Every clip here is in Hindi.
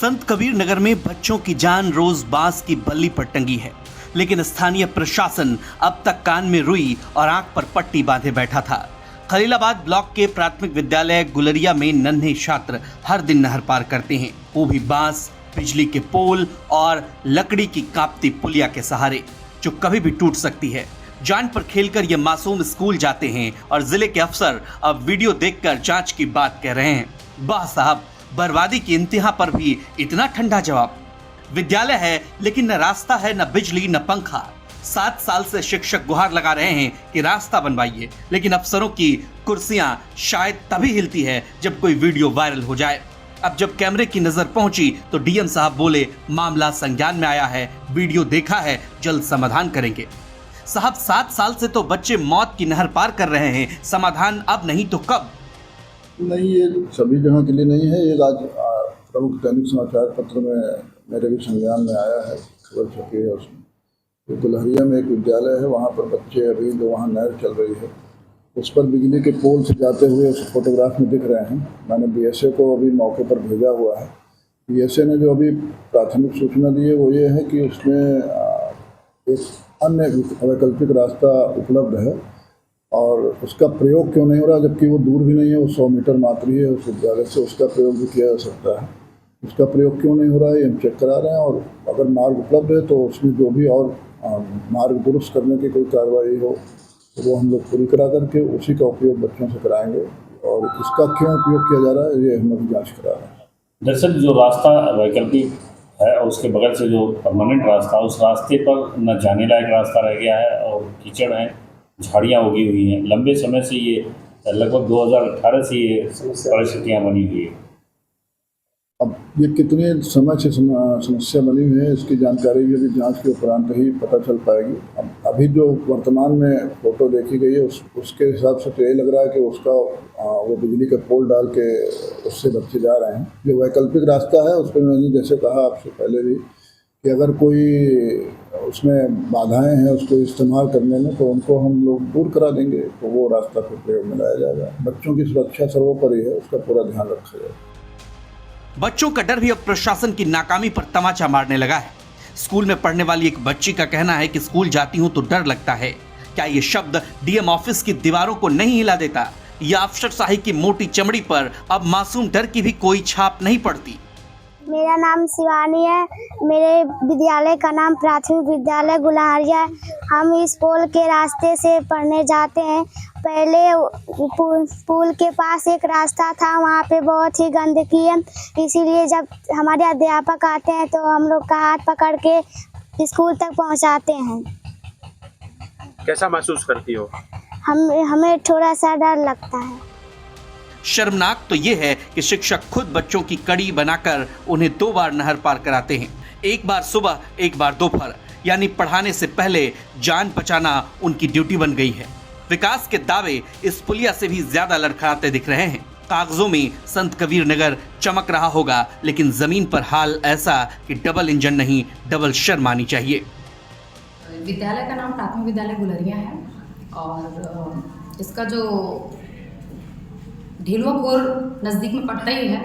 संत कबीर नगर में बच्चों की जान रोज बांस की बल्ली पर टंगी है, लेकिन स्थानीय प्रशासन अब तक कान में रुई और आंख पर पट्टी बांधे बैठा था। खलीलाबाद ब्लॉक के प्राथमिक विद्यालय गुलरिया में नन्हे छात्र हर दिन नहर पार करते हैं, वो भी बांस, बिजली के पोल और लकड़ी की कांपती पुलिया के सहारे, जो कभी भी टूट सकती है। जान पर खेलकर ये मासूम स्कूल जाते हैं और जिले के अफसर अब वीडियो देखकर जांच की बात कह रहे हैं। वाह साहब, बर्बादी की इंतहा पर भी इतना ठंडा जवाब। विद्यालय है लेकिन न रास्ता है, न बिजली, न पंखा। 7 साल से शिक्षक गुहार लगा रहे हैं कि रास्ता बनवाइए, लेकिन अफसरों की कुर्सियां शायद तभी हिलती है जब कोई वीडियो वायरल हो जाए। अब जब कैमरे की नजर पहुंची तो डीएम साहब बोले, मामला संज्ञान में आया है, वीडियो देखा है, जल्द समाधान करेंगे। साहब, 7 साल से तो बच्चे मौत की नहर पार कर रहे हैं, समाधान अब नहीं तो कब? नहीं, ये सभी जगह के लिए नहीं है। ये आज प्रमुख दैनिक समाचार पत्र में मेरे भी संज्ञान में आया है, खबर छपी है उसमें। तो गुलहरिया में एक विद्यालय है, वहाँ पर बच्चे अभी जो वहाँ नहर चल रही है उस पर बिजली के पोल से जाते हुए उस फोटोग्राफ में दिख रहे हैं। मैंने बीएसए को अभी मौके पर भेजा हुआ है। बीएसए ने जो अभी प्राथमिक सूचना दी है वो ये है कि उसमें एक अन्य वैकल्पिक रास्ता उपलब्ध है और उसका प्रयोग क्यों नहीं हो रहा, जबकि वो दूर भी नहीं है, वो 100 मीटर मात्र ही है उस विद्यालय से, उसका प्रयोग भी किया जा सकता है। उसका प्रयोग क्यों नहीं हो रहा है ये हम चेक करा रहे हैं, और अगर मार्ग उपलब्ध है तो उसमें जो भी और मार्ग दुरुस्त करने की कोई कार्रवाई हो तो वो हम लोग पूरी करा करके उसी का उपयोग बच्चों से कराएंगे। और इसका क्यों उपयोग किया जा रहा है ये हम लोग जाँच करा रहे हैं। दरअसल जो रास्ता वैकल्पिक है और उसके बगल से जो परमानेंट रास्ता, उस रास्ते पर न जाने लायक रास्ता रह गया है और कीचड़ है, झाड़ियाँ उगी हुई हैं। लंबे समय से ये लगभग 2018 से ये परिस्थितियाँ बनी हुई है। अब ये कितने समय से समस्या बनी हुई है इसकी जानकारी भी अभी जांच के उपरांत ही पता चल पाएगी। अब अभी जो वर्तमान में फोटो देखी गई है उसके हिसाब से तो यही लग रहा है कि उसका वो बिजली का पोल डाल के उससे बच्चे जा रहे हैं। जो वैकल्पिक रास्ता है उस पर मैंने जैसे कहा आपसे पहले भी कि अगर कोई उसमें बाधाएं हैं उसको इस्तेमाल करने में तो उनको हम लोग दूर करा देंगे, तो वो रास्ता फिर प्रयोग में लाया जाएगा। बच्चों की सुरक्षा सर्वोपरि है, उसका पूरा ध्यान रखा जाएगा। बच्चों का डर भी अब प्रशासन की नाकामी पर तमाचा मारने लगा है। स्कूल में पढ़ने वाली एक बच्ची का कहना है कि स्कूल जाती हूं तो डर लगता है। क्या ये शब्द डीएम ऑफिस की दीवारों को नहीं हिला देता? या अफसरशाही की मोटी चमड़ी पर अब मासूम डर की भी कोई छाप नहीं पड़ती? मेरा नाम शिवानी है। मेरे विद्यालय का नाम प्राथमिक विद्यालय गुलहरिया है। हम इस पोल के रास्ते से पढ़ने जाते हैं। पहले पुल के पास एक रास्ता था, वहाँ पे बहुत ही गंदगी है, इसीलिए जब हमारे अध्यापक आते हैं तो हम लोग का हाथ पकड़ के स्कूल तक पहुँचाते हैं। कैसा महसूस करती हो? हमें थोड़ा सा डर लगता है। शर्मनाक तो ये है कि शिक्षक खुद बच्चों की कड़ी बनाकर उन्हें 2 बार नहर पार कराते हैं, एक बार सुबह, एक बार दोपहर। यानी पढ़ाने से पहले जान बचाना उनकी ड्यूटी बन गई है। विकास के दावे इस पुलिया से भी ज्यादा लड़खड़ाते दिख रहे हैं। कागजों में संत कबीर नगर चमक रहा होगा, लेकिन जमीन पर हाल ऐसा कि डबल इंजन नहीं, डबल शर्म आनी चाहिए। विद्यालय का नाम प्राथमिक विद्यालय गुलरिया है और इसका जो ढीलुआखोर नज़दीक में पड़ रही है,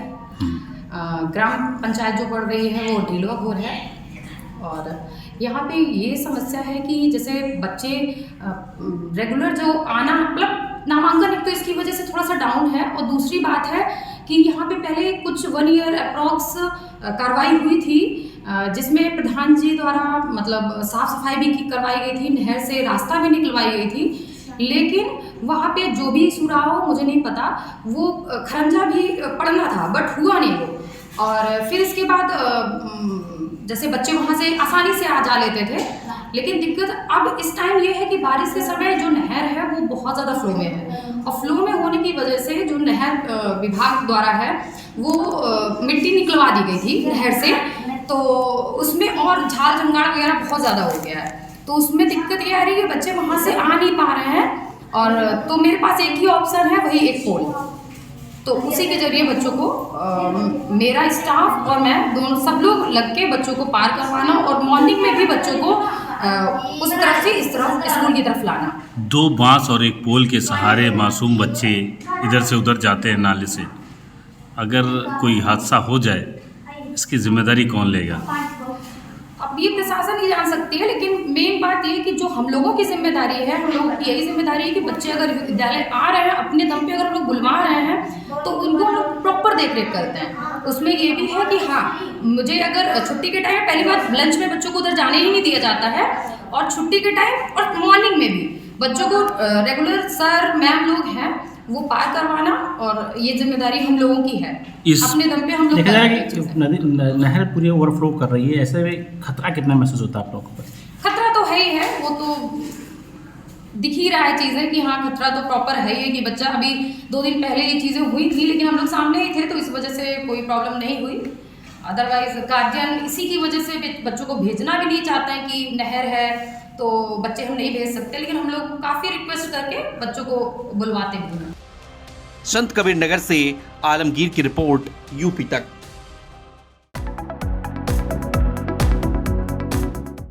ग्राम पंचायत जो पड़ रही है वो ढीलुआखोर है। और यहाँ पे ये समस्या है कि जैसे बच्चे रेगुलर जो आना, मतलब नामांकन एक तो इसकी वजह से थोड़ा सा डाउन है, और दूसरी बात है कि यहाँ पे पहले कुछ 1 ईयर अप्रॉक्स कार्रवाई हुई थी जिसमें प्रधान जी द्वारा मतलब साफ़ सफाई भी करवाई गई थी, नहर से रास्ता भी निकलवाई गई थी, लेकिन वहाँ पे जो भी सुराह मुझे नहीं पता, वो खरंजा भी पड़ना था बट हुआ नहीं वो। और फिर इसके बाद जैसे बच्चे वहाँ से आसानी से आ जा लेते थे, लेकिन दिक्कत अब इस टाइम ये है कि बारिश के समय जो नहर है वो बहुत ज़्यादा फ्लो में है, और फ्लो में होने की वजह से जो नहर विभाग द्वारा है वो मिट्टी निकलवा दी गई थी नहर से, तो उसमें और झाल झंगाड़ वगैरह बहुत ज़्यादा हो गया है। तो उसमें दिक्कत ये आ रही है कि बच्चे वहाँ से आ नहीं पा रहे हैं, और तो मेरे पास एक ही ऑप्शन है, वही एक पोल। तो उसी के जरिए बच्चों को मेरा स्टाफ और मैं दोनों सब लोग लग के बच्चों को पार करवाना, और मॉर्निंग में भी बच्चों को उस तरफ से इस तरफ स्कूल की तरफ लाना। 2 बांस और एक पोल के सहारे मासूम बच्चे इधर से उधर जाते हैं नाले से। अगर कोई हादसा हो जाए इसकी जिम्मेदारी कौन लेगा? अब ये प्रशासन ही जान सकती है, लेकिन मेन बात ये है कि जो हम लोगों की जिम्मेदारी है, हम लोगों की यही जिम्मेदारी है कि बच्चे अगर विद्यालय आ रहे हैं अपने दम पे, अगर हम लोग बुलवा रहे हैं तो उनको हम लोग प्रॉपर देख रेख करते हैं। उसमें ये भी है कि हाँ, मुझे अगर छुट्टी के टाइम, पहली बात लंच में बच्चों को उधर जाने ही नहीं दिया जाता है, और छुट्टी के टाइम और मॉर्निंग में भी बच्चों को रेगुलर सर मैम लोग हैं वो पार करवाना, और ये जिम्मेदारी हम लोगों की है। अपने दम पे हम लोग देखा कर जाए रहे हैं कि चीज़ें। नदी नहर पूरी ओवरफ्लो कर रही है, ऐसे में खतरा कितना महसूस होता है आप लोगों को? खतरा तो है ही है, वो तो दिख ही रहा है चीज़ें कि हाँ खतरा तो प्रॉपर है ही है कि बच्चा, अभी 2 दिन पहले ये चीज़ें हुई थी लेकिन हम लोग सामने ही थे तो इस वजह से कोई प्रॉब्लम नहीं हुई। अदरवाइज गार्जियन इसी की वजह से बच्चों को भेजना भी नहीं चाहते हैं कि नहर है तो बच्चे हम नहीं भेज सकते, लेकिन हम लोग काफ़ी रिक्वेस्ट करके बच्चों को बुलवाते हैं। संत कबीर नगर से आलमगीर की रिपोर्ट, यूपी तक।